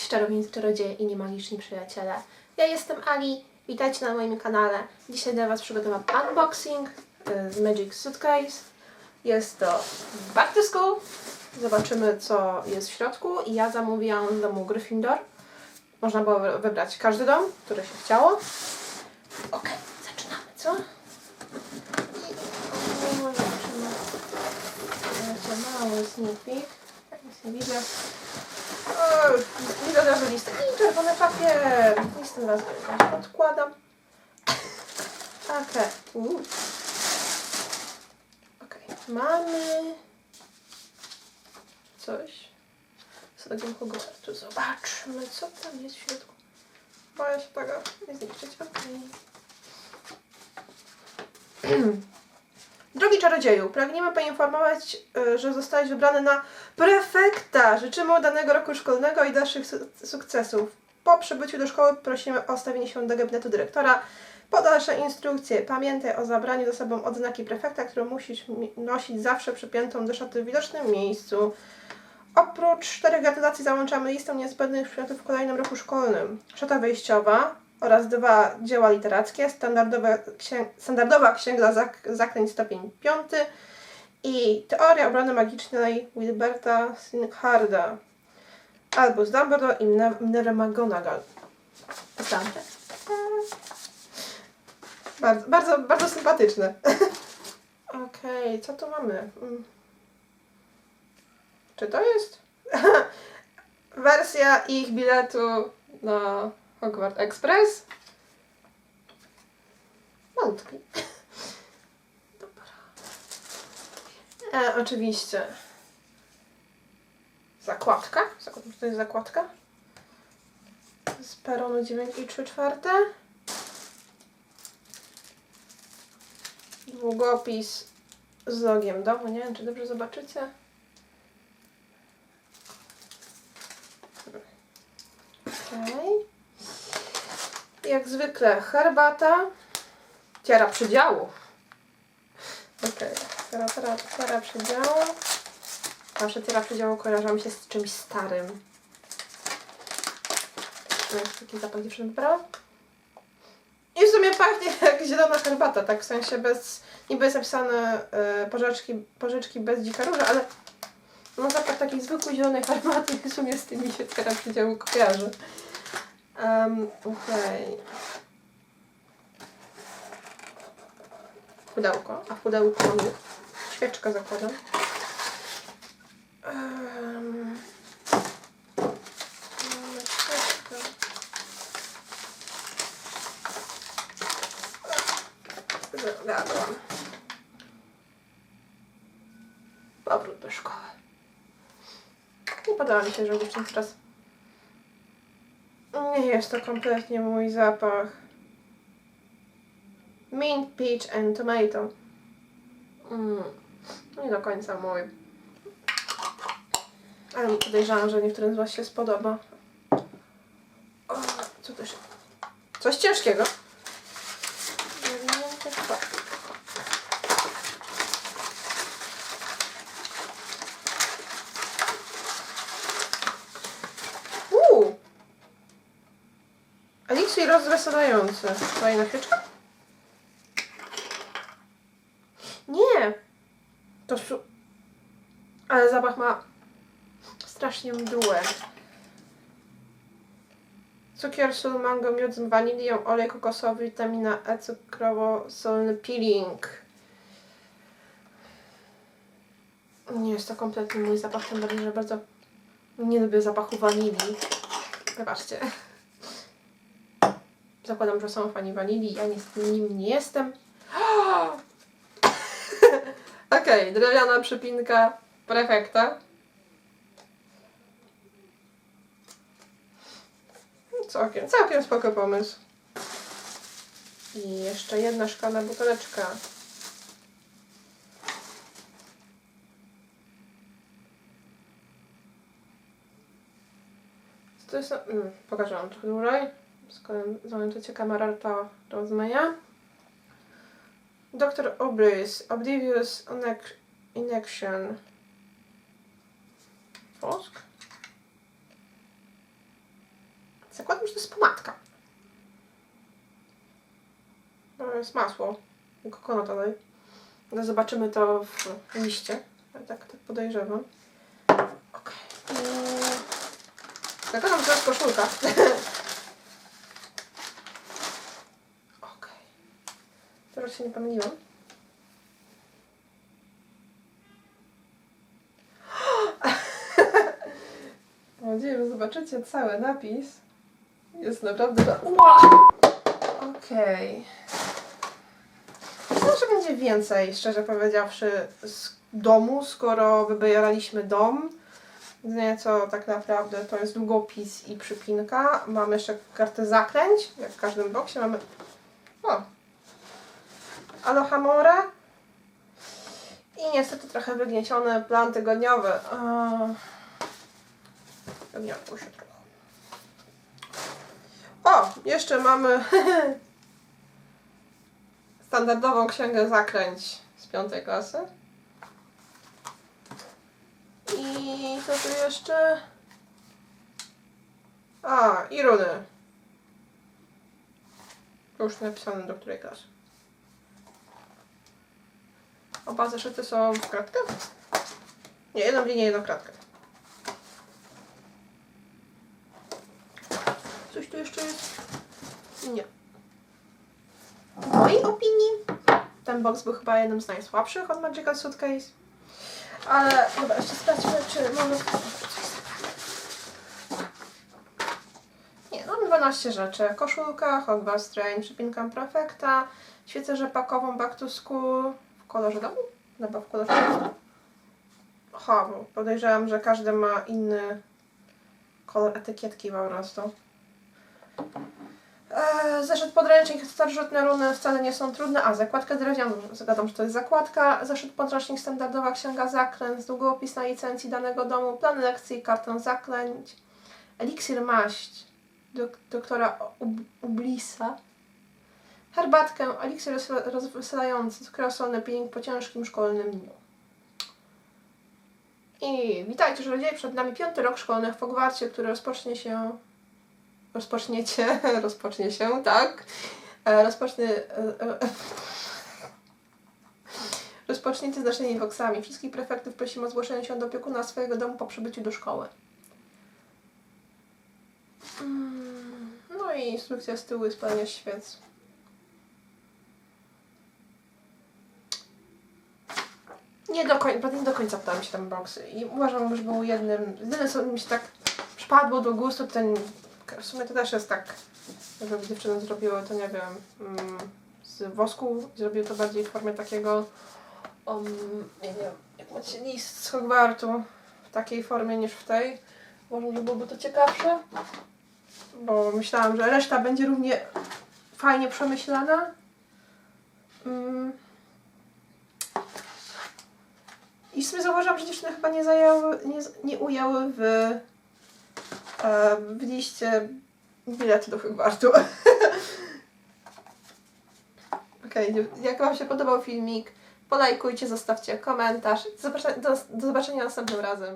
czarownicy, czarodzieje i niemagiczni przyjaciele. Ja jestem Ali, witajcie na moim kanale. Dzisiaj dla Was przygotowałam unboxing z Magic Suitcase. Jest to Back to School. Zobaczymy, co jest w środku. I ja zamówiłam z domu Gryffindor. Można było wybrać każdy dom, który się chciało. Ok, zaczynamy, co? I zobaczymy. Mały sneak peek. Tak nic nie widzę. Widzę od razu listę. I czerwony papier. Listę raz odkładam. Okej. Okej. Mamy coś z logiem Hogwartu. Zobaczmy, co tam jest w środku. Boję się tego nie zniszczyć. Okej. Drogi czarodzieju, pragniemy poinformować, że zostałeś wybrany na prefekta. Życzymy udanego roku szkolnego i dalszych sukcesów. Po przybyciu do szkoły prosimy o stawienie się do gabinetu dyrektora. Po dalsze instrukcje. Pamiętaj o zabraniu ze sobą odznaki prefekta, którą musisz nosić zawsze przypiętą do szaty w widocznym miejscu. Oprócz 4 gratulacji załączamy listę niezbędnych przedmiotów w kolejnym roku szkolnym. Szata wyjściowa oraz 2 dzieła literackie, standardowa księga zaklęć stopień 5 i teoria obrony magicznej Wilberta Sinkharda. Albus Dumbledore i Minerva McGonagall. Bardzo sympatyczne. Okej, co tu mamy? Czy to jest wersja ich biletu na Hogwarts Express? Malutki. Dobra. Oczywiście. Zakładka. To jest zakładka. Z peronu 9 i 3/4. Długopis z logiem domu. Nie wiem, czy dobrze zobaczycie. Okay. Jak zwykle herbata. Tiara przedziału. Okej. Tiara przedziału. Zawsze tiara przedziału kojarzy mi się z czymś starym. Jest taki zapach dziewczyny wybrała. I w sumie pachnie jak zielona herbata, tak w sensie bez... Niby jest napisane porzeczki bez dzika róża, ale no zapach takiej zwykłej zielonej herbaty w sumie z tym mi się tiara przedziału kojarzy. Okej. Pudełko, a w pudełku mamy świeczkę zakładam. Mamy świeczkę. Zagadłam. Powrót do szkoły. Nie podoba mi się, że dziewczyn teraz... Nie jest to kompletnie mój zapach. Mint, peach and tomato. Nie do końca mój. Ale podejrzewam, że niektórym z Was się spodoba. O, co to się... Coś ciężkiego. Eliksir rozweselający. Fajna świeczka? Nie! To ale zapach ma strasznie mdłe. Cukier, sól, mango, miód z wanilią, olej kokosowy, witamina E, cukrowo-solny peeling. Nie jest to kompletnie mój zapach, tym bardziej, że bardzo nie lubię zapachu wanilii. Zobaczcie. Zakładam, że są fani wanilii, ja nim nie jestem. Okej, drewniana przypinka prefekta. Całkiem spoko pomysł. I jeszcze jedna szklana buteleczka. Co to jest? Pokażę wam trochę dłużej. Skoro załączycie kamerę, to rozmyję. Dr. Obrys, Oblivious Inaction. Wosk? Zakładam, że to jest pomadka. To jest masło. Kokonotowe. No zobaczymy to w liście. Tak podejrzewam. Okej. Zakładam, że to jest koszulka. Okej. Teraz się nie pomyliłam. Mam nadzieję, że zobaczycie cały napis. Jest naprawdę... Okej. Myślę, że będzie więcej, szczerze powiedziawszy, z domu, skoro wybieraliśmy dom. Nieco tak naprawdę to jest długopis i przypinka. Mamy jeszcze kartę zaklęć, jak w każdym boksie. Mamy... O! Alohomorę. I niestety trochę wygnieciony plan tygodniowy. Wygniotło się trochę. O! Jeszcze mamy standardową księgę zaklęć z 5. klasy. I co tu jeszcze? I runy. To już napisane do której klasy. Oba zeszyty są w kratkę? Nie, jedną linię, jedną kratkę. Coś tu jeszcze jest? Nie. W mojej opinii ten box był chyba jednym z najsłabszych od Magical Suitcase. Ale dobra, jeszcze sprawdźmy, czy mamy coś zabrane. Nie, mam 12 rzeczy. Koszulka, Hogwarts Strange, przypinka Prefekta, świecę rzepakową Back to School w kolorze domu? Chyba w kolorze domu. Bo podejrzewam, że każdy ma inny kolor etykietki po prostu. Zeszyt podręcznik, starożytne runy wcale nie są trudne. Zakładka drewniana, zgadam, że to jest zakładka. Zeszyt podręcznik, standardowa księga zaklęć, długopis na licencji danego domu, plan lekcji, kartę zaklęć, eliksir maść doktora Ublisa, herbatkę, eliksir rozweselający, cukrosolny peeling po ciężkim szkolnym dniu. I witajcie, czarodzieje, przed nami 5. rok szkolny w Hogwarcie, który rozpocznie się, tak? Rozpoczniecie z naszymi boksami. Wszystkich prefektów prosimy o zgłoszenie się do opiekuna swojego domu po przybyciu do szkoły. No i instrukcja z tyłu jest palenia świec. Nie do końca podałem się tam boksy i uważam, że był jedyne co mi się tak przypadło do gustu, ten w sumie to też jest tak, żeby dziewczyny zrobiły to, nie wiem, z wosku, zrobiły to bardziej w formie takiego, nie wiem, jak macie list z Hogwartu, w takiej formie niż w tej. Uważam, że byłoby to ciekawsze, bo myślałam, że reszta będzie równie fajnie przemyślana. I sobie zauważyłam, że dziewczyny chyba nie ujęły w liście biletu do Hogwartu. Okej, jak Wam się podobał filmik, polajkujcie, zostawcie komentarz. Do zobaczenia następnym razem.